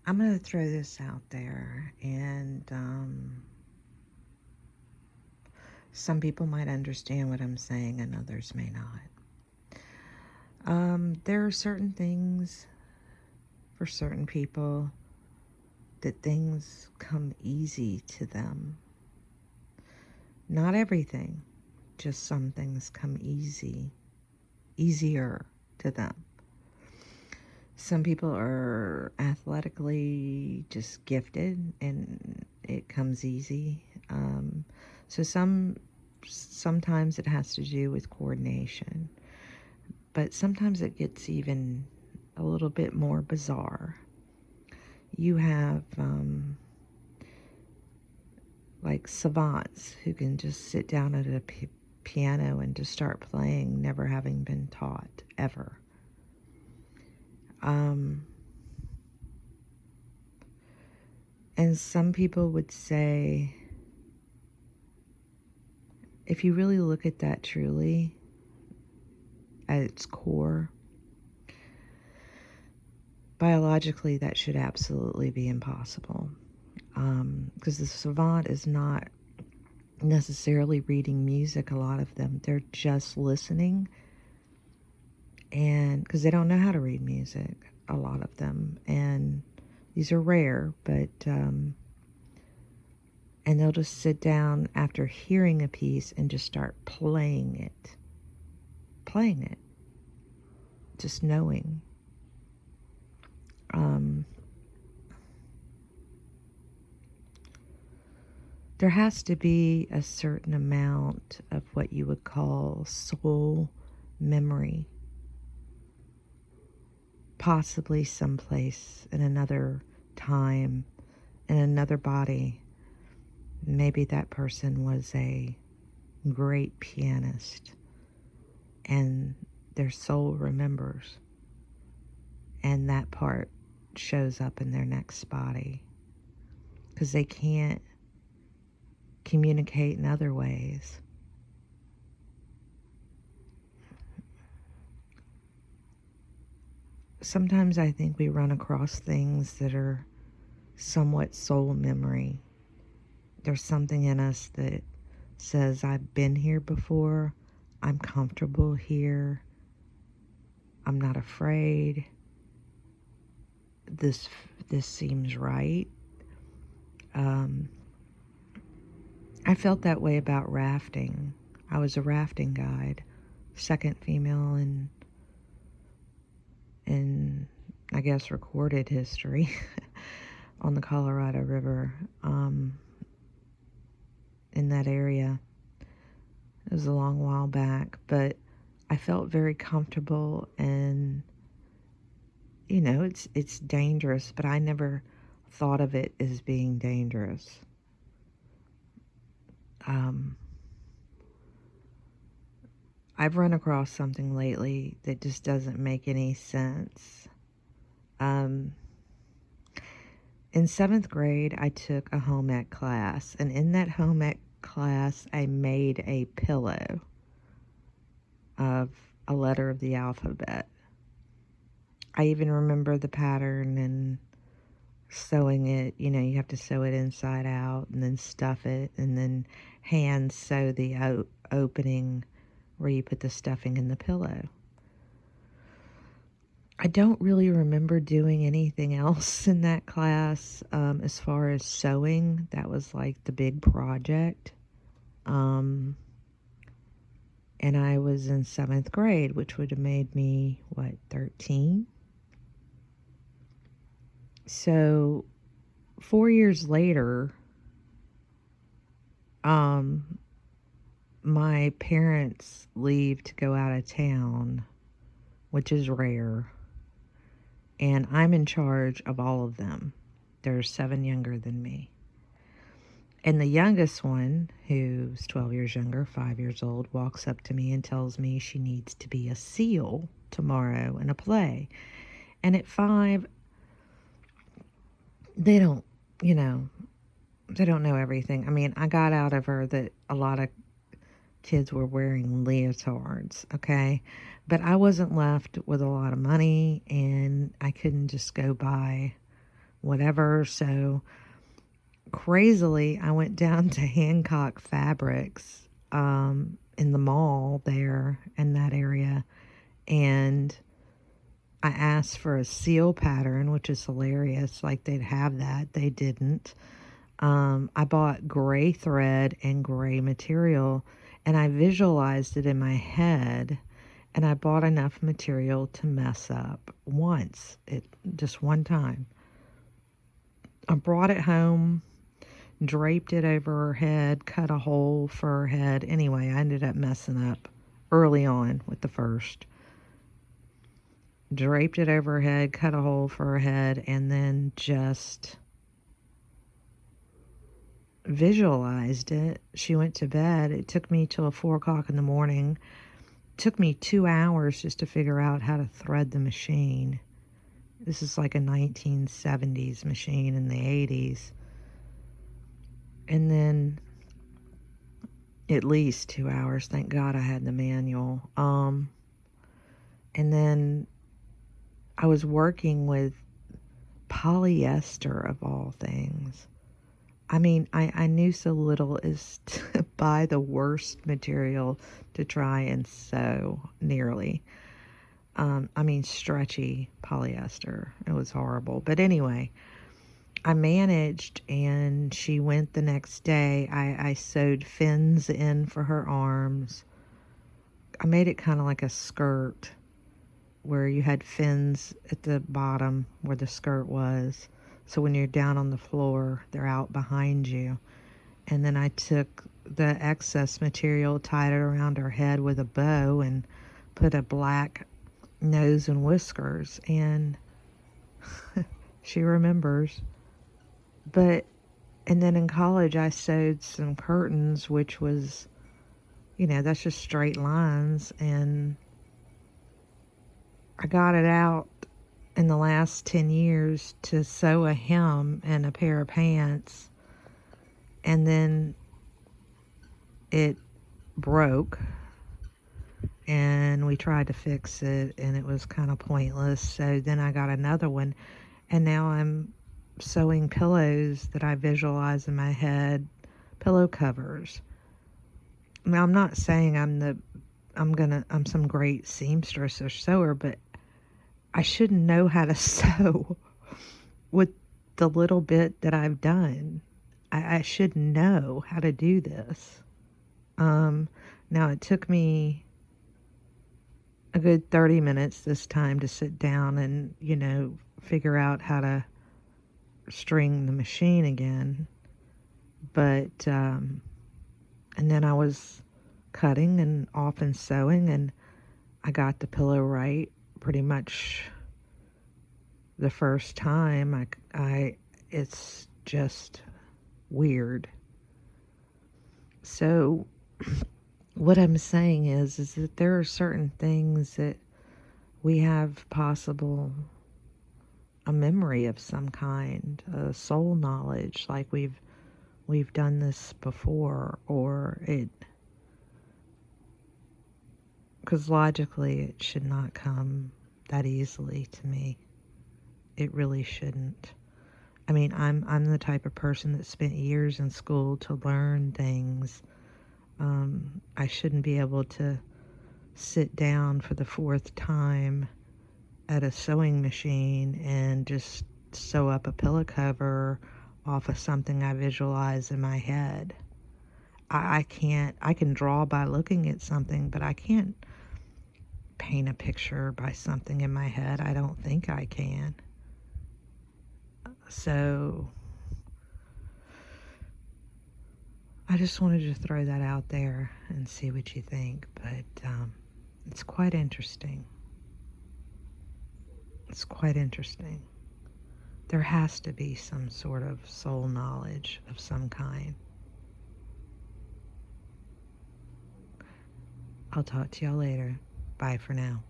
I'm going to throw this out there, and some people might understand what I'm saying, and others may not. There are certain things for certain people that things come easy to them. Not everything, just some things come easier to them. Some people are athletically just gifted and it comes easy. So sometimes it has to do with coordination, but sometimes it gets even a little bit more bizarre. You have like savants who can just sit down at a piano and just start playing, never having been taught ever. Um, and some people would say, if you really look at that truly at its core, biologically that should absolutely be impossible. Because the savant is not necessarily reading music, a lot of them. They're just listening, and because they don't know how to read music, a lot of them. And these are rare, but and they'll just sit down after hearing a piece and just start playing it, just knowing. There has to be a certain amount of what you would call soul memory, possibly someplace in another time, in another body. Maybe that person was a great pianist and their soul remembers, and that part shows up in their next body because they can't communicate in other ways. Sometimes I think we run across things that are somewhat soul memory. There's something in us that says, I've been here before, I'm comfortable here, I'm not afraid, this seems right. I felt that way about rafting. I was a rafting guide, second female in I guess recorded history on the Colorado River, in that area. It was a long while back, but I felt very comfortable, and it's dangerous, but I never thought of it as being dangerous. I've run across something lately that just doesn't make any sense. In 7th grade, I took a home ec class, and in that home ec class, I made a pillow of a letter of the alphabet. I even remember the pattern and sewing it. You have to sew it inside out and then stuff it and then hand sew the opening where you put the stuffing in the pillow. I don't really remember doing anything else in that class as far as sewing. That was like the big project. And I was in 7th grade, which would have made me, 13? So 4 years later, my parents leave to go out of town, which is rare, and I'm in charge of all of them. There's 7 younger than me. And the youngest one, who's 12 years younger, 5 years old, walks up to me and tells me she needs to be a seal tomorrow in a play. And at 5, they don't, they don't know everything. I mean, I got out of her that a lot of kids were wearing leotards, okay? But I wasn't left with a lot of money, and I couldn't just go buy whatever. So crazily, I went down to Hancock Fabrics in the mall there in that area, and I asked for a seal pattern, which is hilarious. Like, they'd have that. They didn't. I bought gray thread and gray material, and I visualized it in my head, and I bought enough material to mess up once, just one time. I brought it home, draped it over her head, cut a hole for her head. Anyway, I ended up messing up early on with the first. Draped it over her head, cut a hole for her head, and then just visualized it. She went to bed. It took me till 4 o'clock in the morning. It took me 2 hours just to figure out how to thread the machine. This is like a 1970s machine in the 80s. And then at least 2 hours. Thank God I had the manual. And then I was working with polyester of all things. I mean, I knew so little as to buy the worst material to try and sew nearly. I mean, stretchy polyester. It was horrible. But anyway, I managed, and she went the next day. I sewed fins in for her arms. I made it kind of like a skirt where you had fins at the bottom where the skirt was. So when you're down on the floor, they're out behind you. And then I took the excess material, tied it around her head with a bow, and put a black nose and whiskers. And she remembers. And then in college, I sewed some curtains, which was, that's just straight lines. And I got it out in the last 10 years to sew a hem and a pair of pants, and then it broke, and we tried to fix it, and it was kind of pointless. So then I got another one, and now I'm sewing pillows that I visualize in my head, pillow covers. Now, I'm not saying I'm some great seamstress or sewer, but I should know how to sew with the little bit that I've done. I should know how to do this. Now, it took me a good 30 minutes this time to sit down and, figure out how to string the machine again. But, and then I was cutting and often sewing, and I got the pillow right pretty much the first time. It's just weird. So what I'm saying is that there are certain things that we have possible a memory of some kind, a soul knowledge, like we've done this before, or because logically it should not come that easily to me. It really shouldn't. I mean, I'm the type of person that spent years in school to learn things. I shouldn't be able to sit down for the 4th time at a sewing machine and just sew up a pillow cover off of something I visualize in my head. I can't. I can draw by looking at something, but I can't paint a picture by something in my head. I don't think I can. So I just wanted to throw that out there and see what you think. But it's quite interesting. It's quite interesting. There has to be some sort of soul knowledge of some kind. I'll talk to y'all later. Bye for now.